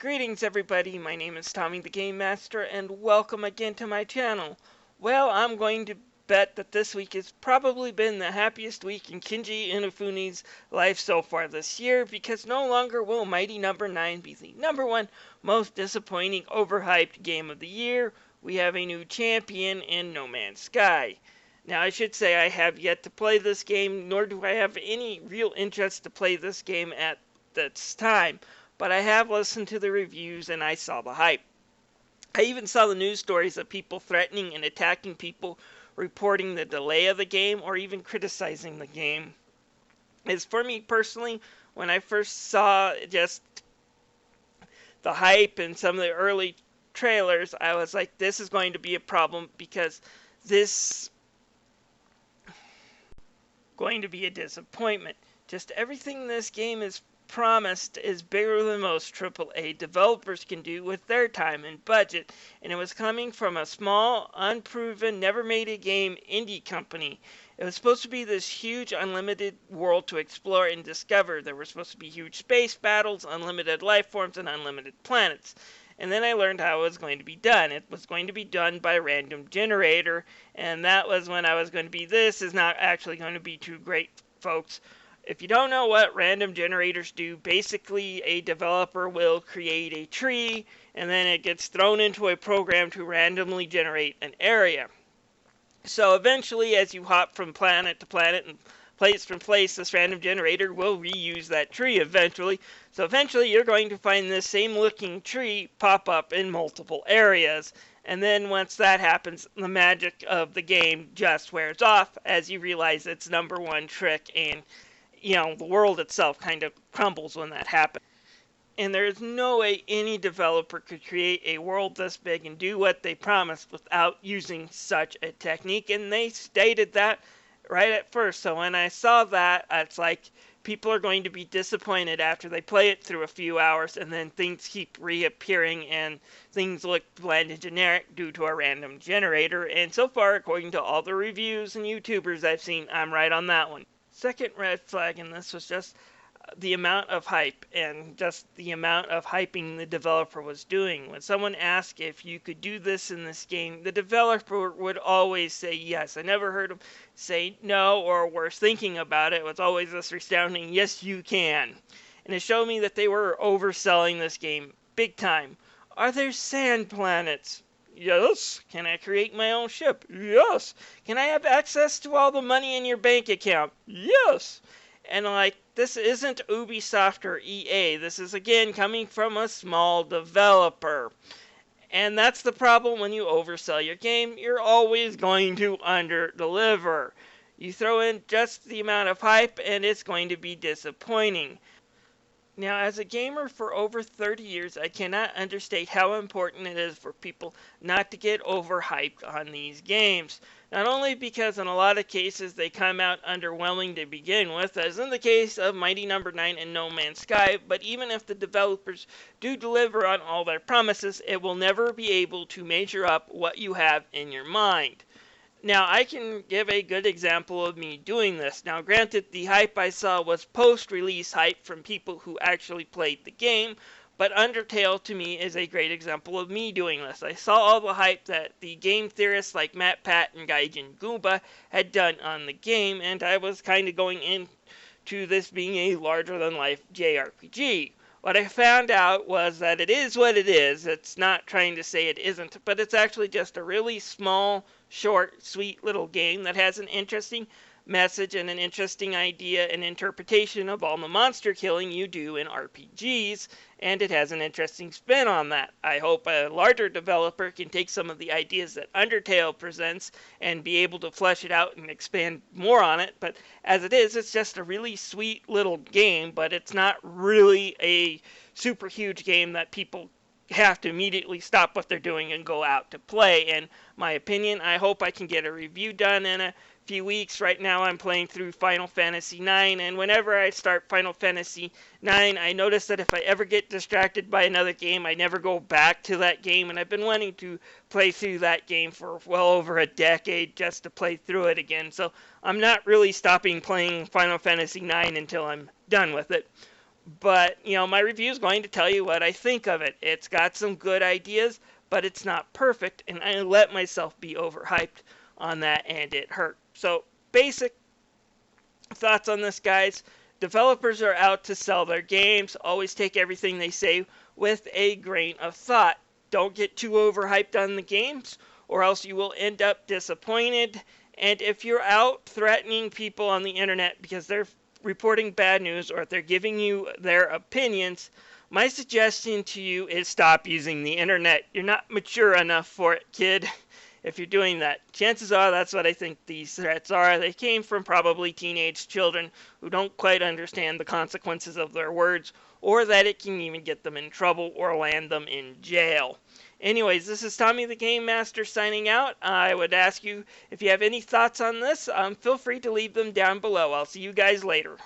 Greetings everybody, my name is Tommy the Game Master and welcome again to my channel. Well, I'm going to bet that this week has probably been the happiest week in Kinji Inafune's life so far this year, because no longer will Mighty Number 9 be the #1 most disappointing overhyped game of the year. We have a new champion in No Man's Sky. Now, I should say I have yet to play this game, nor do I have any real interest to play this game at this time. But I have listened to the reviews and I saw the hype. I even saw the news stories of people threatening and attacking people reporting the delay of the game or even criticizing the game. As for me personally, when I first saw just the hype and some of the early trailers, I was like, this is going to be a problem because this going to be a disappointment. Just everything this game is promised is bigger than most AAA developers can do with their time and budget, and it was coming from a small, unproven, never made a game indie company. It was supposed to be this huge, unlimited world to explore and discover. There were supposed to be huge space battles, unlimited life forms, and unlimited planets. And then I learned how it was going to be done. It was going to be done by random generator, and that was when I was going to be, this is not actually going to be too great, folks. If you don't know what random generators do, basically a developer will create a tree and then it gets thrown into a program to randomly generate an area. So eventually, as you hop from planet to planet and place from place, this random generator will reuse that tree eventually. So eventually you're going to find this same looking tree pop up in multiple areas. And then once that happens, the magic of the game just wears off as you realize its #1 trick, and the world itself kind of crumbles when that happens. And there is no way any developer could create a world this big and do what they promised without using such a technique, and they stated that right at first. So when I saw that, it's like people are going to be disappointed after they play it through a few hours, and then things keep reappearing and things look bland and generic due to a random generator. And so far, according to all the reviews and YouTubers I've seen, I'm right on that one. Second red flag in this was just the amount of hype and just the amount of hyping the developer was doing. When someone asked if you could do this in this game, the developer would always say yes. I never heard him say no, or worse, thinking about it. It was always this resounding, yes you can. And it showed me that they were overselling this game big time. Are there sand planets? Yes. Can I create my own ship? Yes. Can I have access to all the money in your bank account? Yes. And like, this isn't Ubisoft or EA. This is again coming from a small developer. And that's the problem when you oversell your game. You're always going to underdeliver. You throw in just the amount of hype and it's going to be disappointing. Now, as a gamer for over 30 years, I cannot understate how important it is for people not to get overhyped on these games. Not only because in a lot of cases they come out underwhelming to begin with, as in the case of Mighty Number 9 and No Man's Sky, but even if the developers do deliver on all their promises, it will never be able to measure up what you have in your mind. Now, I can give a good example of me doing this. Now, granted, the hype I saw was post-release hype from people who actually played the game, but Undertale, to me, is a great example of me doing this. I saw all the hype that the game theorists like MatPat and Gaijin Goomba had done on the game, and I was kind of going into this being a larger-than-life JRPG. What I found out was that it is what it is. It's not trying to say it isn't, but it's actually just a really small, short, sweet little game that has an interesting message and an interesting idea and interpretation of all the monster killing you do in RPGs, and it has an interesting spin on that. I hope a larger developer can take some of the ideas that Undertale presents and be able to flesh it out and expand more on it, but as it is, it's just a really sweet little game, but it's not really a super huge game that people have to immediately stop what they're doing and go out to play. In my opinion, I hope I can get a review done in a few weeks. Right now I'm playing through Final Fantasy IX, and whenever I start Final Fantasy IX, I notice that if I ever get distracted by another game, I never go back to that game, and I've been wanting to play through that game for well over a decade just to play through it again, so I'm not really stopping playing Final Fantasy IX until I'm done with it. But, my review is going to tell you what I think of it. It's got some good ideas, but it's not perfect, and I let myself be overhyped on that, and it hurt. So, basic thoughts on this, guys. Developers are out to sell their games. Always take everything they say with a grain of thought. Don't get too overhyped on the games, or else you will end up disappointed. And if you're out threatening people on the internet because they're reporting bad news or if they're giving you their opinions, my suggestion to you is stop using the internet. You're not mature enough for it, kid. If you're doing that, chances are that's what I think these threats are. They came from probably teenage children who don't quite understand the consequences of their words, or that it can even get them in trouble or land them in jail. Anyways, this is Tommy the Game Master signing out. I would ask you if you have any thoughts on this, feel free to leave them down below. I'll see you guys later.